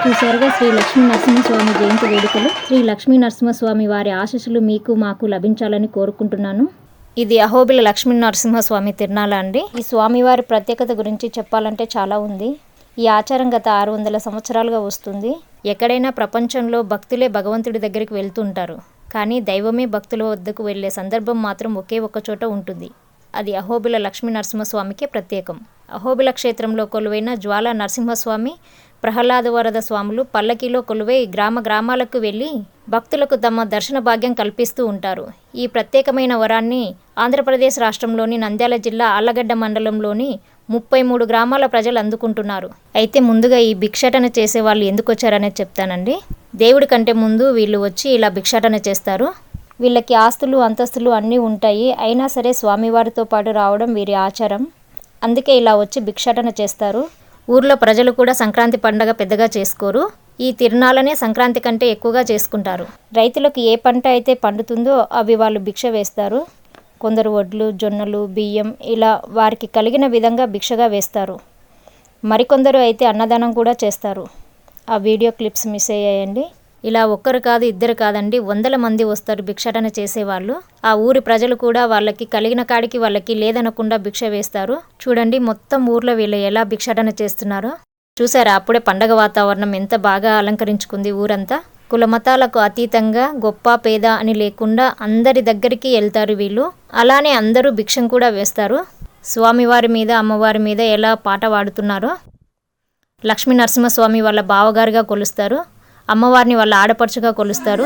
చూసారుగా శ్రీ లక్ష్మీ నరసింహస్వామి జయంతి వేడుకలు. శ్రీ లక్ష్మీ నరసింహస్వామి వారి ఆశీస్సులు మీకు మాకు లభించాలని కోరుకుంటున్నాను. ఇది అహోబిల లక్ష్మీ నరసింహస్వామి తిరునాళ అండి. ఈ స్వామివారి ప్రత్యేకత గురించి చెప్పాలంటే చాలా ఉంది. ఈ ఆచారం గత 600 సంవత్సరాలుగా వస్తుంది. ఎక్కడైనా ప్రపంచంలో భక్తులే భగవంతుడి దగ్గరికి వెళ్తుంటారు, కానీ దైవమే భక్తుల వద్దకు వెళ్లే సందర్భం మాత్రం ఒకే ఒక్క చోట ఉంటుంది. అది అహోబిల లక్ష్మీ నరసింహస్వామికే ప్రత్యేకం. అహోబిల క్షేత్రంలో కొలువైన జ్వాలా నరసింహస్వామి, ప్రహ్లాద వరద స్వాములు పల్లకీలో కొలువై గ్రామాలకు వెళ్ళి భక్తులకు తమ దర్శన భాగ్యం కల్పిస్తూ ఉంటారు. ఈ ప్రత్యేకమైన వరాన్ని ఆంధ్రప్రదేశ్ రాష్ట్రంలోని నంద్యాల జిల్లా ఆళ్లగడ్డ మండలంలోని 33 గ్రామాల ప్రజలు అందుకుంటున్నారు. అయితే ముందుగా ఈ భిక్షాటన చేసే వాళ్ళు ఎందుకు వచ్చారనేది చెప్తానండి. దేవుడి కంటే ముందు వీళ్ళు వచ్చి ఇలా భిక్షాటన చేస్తారు. వీళ్ళకి ఆస్తులు అంతస్తులు అన్నీ ఉంటాయి, అయినా సరే స్వామివారితో పాటు రావడం వీరి ఆచారం. అందుకే ఇలా వచ్చి భిక్షాటన చేస్తారు. ఊర్లో ప్రజలు కూడా సంక్రాంతి పండగ పెద్దగా చేసుకోరు. ఈ తిరునాళ్ళనే సంక్రాంతి కంటే ఎక్కువగా చేసుకుంటారు. రైతులకు ఏ పంట అయితే పండుతుందో అవి వాళ్ళు భిక్ష వేస్తారు. కొందరు వడ్లు, జొన్నలు, బియ్యం ఇలా వారికి కలిగిన విధంగా భిక్షగా వేస్తారు. మరికొందరు అయితే అన్నదానం కూడా చేస్తారు. ఆ వీడియో క్లిప్స్ మిస్ అయ్యాయండి. ఇలా ఒక్కరు కాదు, ఇద్దరు కాదండి, 100 మంది వస్తారు భిక్షాటన చేసేవాళ్ళు. ఆ ఊరి ప్రజలు కూడా వాళ్ళకి కలిగిన కాడికి వాళ్ళకి లేదనకుండా భిక్ష వేస్తారు. చూడండి మొత్తం ఊర్లో వీళ్ళు ఎలా భిక్షాటన చేస్తున్నారో చూసారా. అప్పుడే పండగ వాతావరణం ఎంత బాగా అలంకరించుకుంది ఊరంతా. కుల మతాలకు అతీతంగా గొప్ప పేద అని లేకుండా అందరి దగ్గరికి వెళ్తారు వీళ్ళు. అలానే అందరూ భిక్షం కూడా వేస్తారు. స్వామివారి మీద అమ్మవారి మీద ఎలా పాట పాడుతున్నారో. లక్ష్మీ నరసింహస్వామి వాళ్ళ బావగారుగా కొలుస్తారు, అమ్మవారిని వాళ్ళ ఆడపడుచుగా కొలుస్తారు.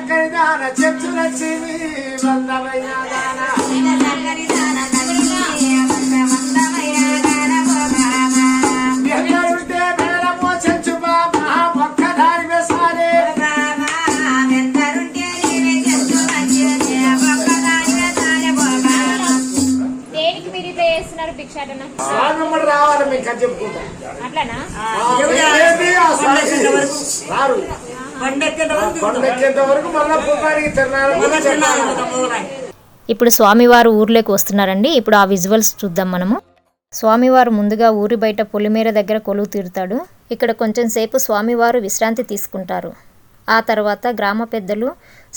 చక్కని దాన చెచ్చు లక్ష్మి బంధమైన దాన ఎందరుంటే మేళమో చెచ్చు బాబా ఒక్క దారి వేసాలే దేనికి మీరు ఇట్లా చేస్తున్నారు భిక్షాటన? స్వామి రావాలి మీకు అని చెప్పుకుంటా అట్లనా? రారు కొండెక్కేంత వరకు మళ్ళా పువ్వాడికి తిరణాలు. ఇప్పుడు స్వామివారు ఊర్లోకి వస్తున్నారండి. ఇప్పుడు ఆ విజువల్స్ చూద్దాం మనము. స్వామివారు ముందుగా ఊరి బయట పొలిమేర దగ్గర కొలువు తీరుతాడు. ఇక్కడ కొంచెం సేపు స్వామివారు విశ్రాంతి తీసుకుంటారు. ఆ తర్వాత గ్రామ పెద్దలు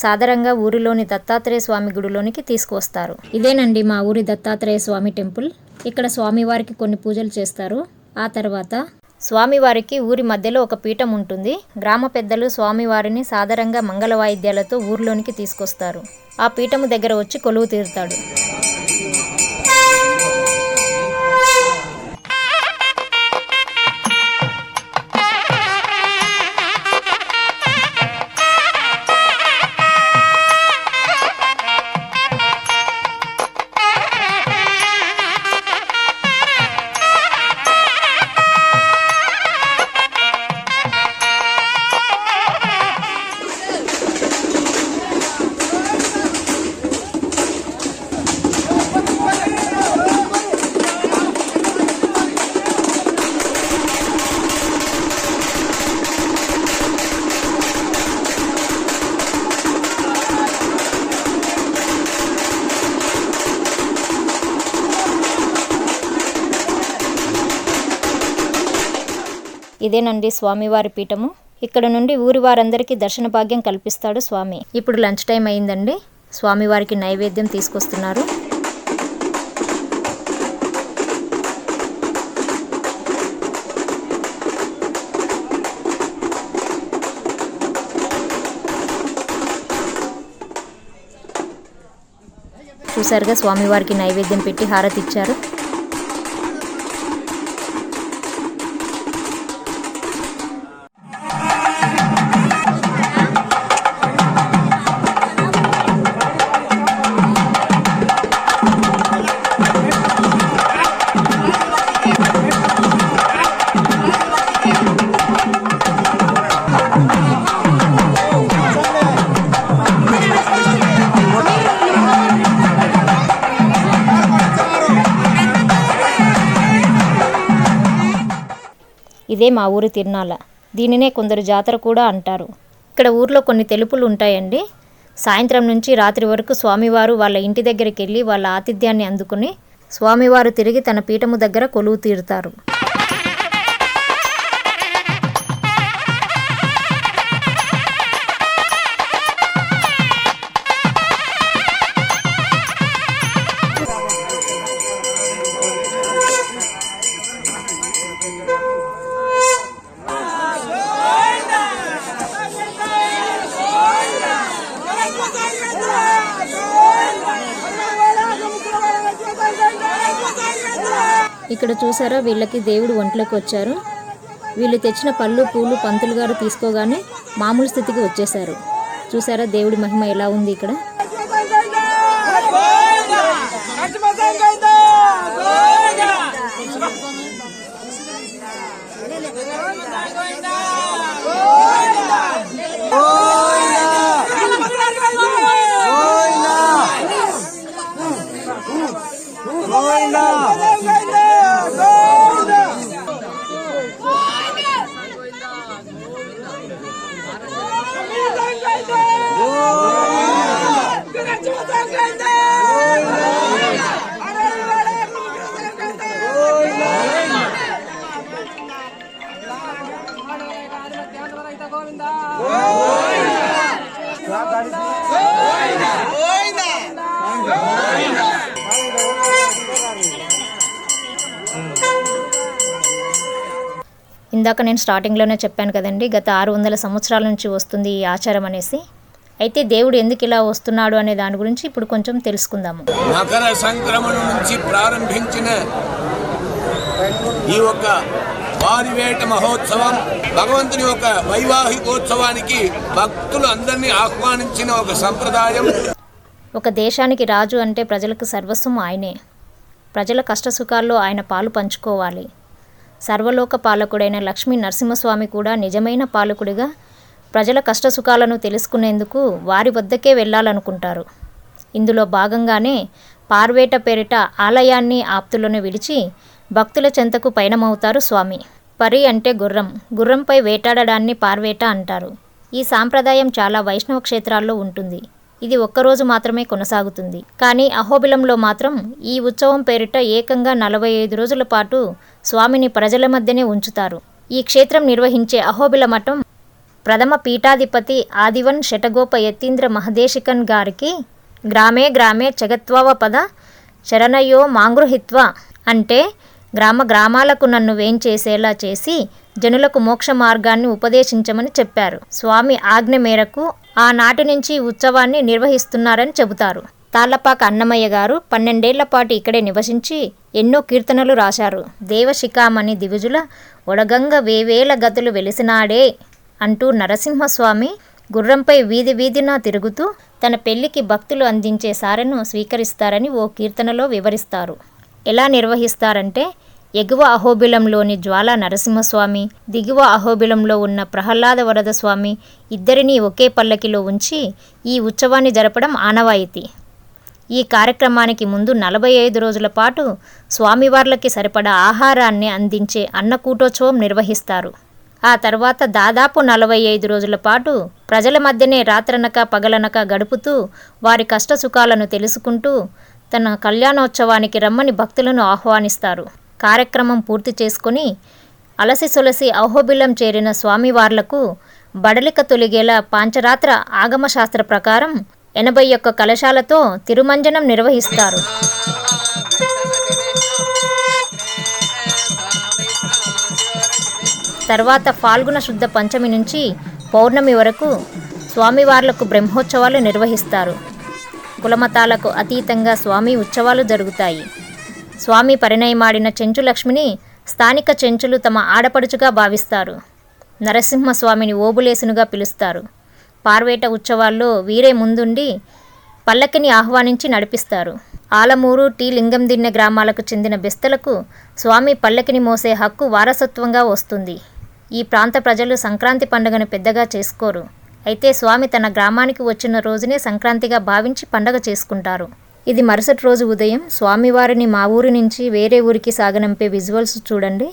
సాధారణంగా ఊరిలోని దత్తాత్రేయ స్వామి గుడిలోనికి తీసుకువస్తారు. ఇదేనండి మా ఊరి దత్తాత్రేయ స్వామి టెంపుల్. ఇక్కడ స్వామివారికి కొన్ని పూజలు చేస్తారు. ఆ తర్వాత స్వామివారికి ఊరి మధ్యలో ఒక పీఠం ఉంటుంది. గ్రామ పెద్దలు స్వామివారిని సాధారణంగా మంగళ వాయిద్యాలతో ఊరిలోనికి తీసుకొస్తారు. ఆ పీఠము దగ్గర వచ్చి కొలువు తీరుతాడు. ఇదేనండి స్వామివారి పీఠము. ఇక్కడ నుండి ఊరి వారందరికీ దర్శన భాగ్యం కల్పిస్తాడు స్వామి. ఇప్పుడు లంచ్ టైం అయిందండి. స్వామివారికి నైవేద్యం తీసుకొస్తున్నారు. చూసారుగా స్వామివారికి నైవేద్యం పెట్టి హారతి ఇచ్చారు. ఇదే మా ఊరి తిరునాళ్ళ. దీనినే కొందరు జాతర కూడా అంటారు. ఇక్కడ ఊర్లో కొన్ని తెలుపులు ఉంటాయండి. సాయంత్రం నుంచి రాత్రి వరకు స్వామివారు వాళ్ళ ఇంటి దగ్గరికి వెళ్ళి వాళ్ళ ఆతిథ్యాన్ని అందుకుని స్వామివారు తిరిగి తన పీఠము దగ్గర కొలువు తీరుతారు. ఇక్కడ చూసారా, వీళ్ళకి దేవుడు ఒంట్లోకి వచ్చారు. వీళ్ళు తెచ్చిన పళ్ళు పూలు పంతులు గారు తీసుకోగానే మామూలు స్థితికి వచ్చేసారు. చూసారా దేవుడి మహిమ ఎలా ఉంది ఇక్కడ. ఇందాక నేను స్టార్టింగ్లోనే చెప్పాను కదండి, గత 600 సంవత్సరాల నుంచి వస్తుంది ఈ ఆచారం అనేసి. అయితే దేవుడు ఎందుకు ఇలా వస్తున్నాడు అనే దాని గురించి ఇప్పుడు కొంచెం తెలుసుకుందాము. మకర సంక్రమణ నుంచి ప్రారంభించిన ఈ ఒక పారివేట మహోత్సవం. భగవంతుని యొక్క వైవాహికోత్సవానికి భక్తులు అందరినీ ఆహ్వానించిన ఒక సంప్రదాయం. ఒక దేశానికి రాజు అంటే ప్రజలకు సర్వస్వం ఆయనే. ప్రజల కష్టసుఖాల్లో ఆయన పాలు పంచుకోవాలి. సర్వలోక పాలకుడైన లక్ష్మీ నరసింహస్వామి కూడా నిజమైన పాలకుడిగా ప్రజల కష్టసుఖాలను తెలుసుకునేందుకు వారి వద్దకే వెళ్ళాలనుకుంటారు. ఇందులో భాగంగానే పార్వేట పేరిట ఆలయాన్ని ఆప్తులను విడిచి భక్తుల చెంతకు పయనమవుతారు స్వామి. పరి అంటే గుర్రం, గుర్రంపై వేటాడడాన్ని పార్వేట అంటారు. ఈ సాంప్రదాయం చాలా వైష్ణవ క్షేత్రాల్లో ఉంటుంది. ఇది ఒక్కరోజు మాత్రమే కొనసాగుతుంది. కానీ అహోబిలంలో మాత్రం ఈ ఉత్సవం పేరిట ఏకంగా 45 రోజుల పాటు స్వామిని ప్రజల మధ్యనే ఉంచుతారు. ఈ క్షేత్రం నిర్వహించే అహోబిల మఠం ప్రథమ పీఠాధిపతి ఆదివన్ శటగోప యతీంద్ర మహదేశికన్ గారికి గ్రామే గ్రామే జగత్వావ పద శరణయో మాంగృహిత్వ అంటే గ్రామాలకు నన్ను వేంచేసేలా చేసి జనులకు మోక్ష మార్గాన్ని ఉపదేశించమని చెప్పారు. స్వామి ఆజ్ఞ మేరకు ఆనాటి నుంచి ఉత్సవాన్ని నిర్వహిస్తున్నారని చెబుతారు. తాళ్లపాక అన్నమయ్య గారు 12 ఏళ్ల పాటు ఇక్కడే నివసించి ఎన్నో కీర్తనలు రాశారు. దేవశిఖామణి దివిజుల ఒడగంగ వేవేల గతులు వెలిసినాడే అంటూ నరసింహస్వామి గుర్రంపై వీధి వీధిన తిరుగుతూ తన పెళ్లికి భక్తులు అందించే సారెను స్వీకరిస్తారని ఓ కీర్తనలో వివరిస్తారు. ఎలా నిర్వహిస్తారంటే, ఎగువ అహోబిలంలోని జ్వాలా నరసింహస్వామి, దిగువ అహోబిలంలో ఉన్న ప్రహ్లాద వరద స్వామి ఇద్దరినీ ఒకే పల్లకిలో ఉంచి ఈ ఉత్సవాన్ని జరపడం ఆనవాయితీ. ఈ కార్యక్రమానికి ముందు 45 రోజుల పాటు స్వామివార్లకి సరిపడా ఆహారాన్ని అందించే అన్నకూటోత్సవం నిర్వహిస్తారు. ఆ తర్వాత దాదాపు 45 రోజుల పాటు ప్రజల మధ్యనే రాత్రనక పగలనక గడుపుతూ వారి కష్టసుఖాలను తెలుసుకుంటూ తన కళ్యాణోత్సవానికి రమ్మని భక్తులను ఆహ్వానిస్తారు. కార్యక్రమం పూర్తి చేసుకుని అలసి సొలసి అహోబిలం చేరిన స్వామివార్లకు బడలిక తొలిగేలా పాంచరాత్ర ఆగమశాస్త్ర ప్రకారం 81 కలశాలతో తిరుమంజనం నిర్వహిస్తారు. తర్వాత ఫాల్గుణ శుద్ధ పంచమి నుంచి పౌర్ణమి వరకు స్వామివార్లకు బ్రహ్మోత్సవాలు నిర్వహిస్తారు. కులమతాలకు అతీతంగా స్వామి ఉత్సవాలు జరుగుతాయి. స్వామి పరిణయమాడిన చెంచు లక్ష్మిని స్థానిక చెంచులు తమ ఆడపడుచుగా భావిస్తారు. నరసింహస్వామిని ఓబులేసునుగా పిలుస్తారు. పార్వేట ఉత్సవాల్లో వీరే ముందుండి పల్లకిని ఆహ్వానించి నడిపిస్తారు. ఆలమూరు, టీ లింగందిన్నె గ్రామాలకు చెందిన బెస్తలకు స్వామి పల్లకిని మోసే హక్కు వారసత్వంగా వస్తుంది. ఈ ప్రాంత ప్రజలు సంక్రాంతి పండుగను పెద్దగా చేసుకోరు. అయితే స్వామి తన గ్రామానికి వచ్చిన రోజునే సంక్రాంతిగా భావించి పండగ చేసుకుంటారు. ఇది మరుసటి రోజు ఉదయం స్వామివారిని మా ఊరి నుంచి వేరే ఊరికి సాగనంపే విజువల్స్ చూడండి.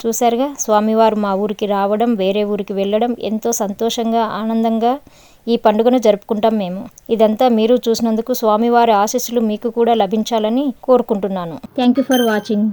చూశారుగా స్వామివారు మా ఊరికి రావడం, వేరే ఊరికి వెళ్ళడం ఎంతో సంతోషంగా ఆనందంగా ఈ పండుగను జరుపుకుంటాం మేము. ఇదంతా మీరు చూసినందుకు స్వామివారి ఆశీస్సులు మీకు కూడా లభించాలని కోరుకుంటున్నాను. Thank you for watching.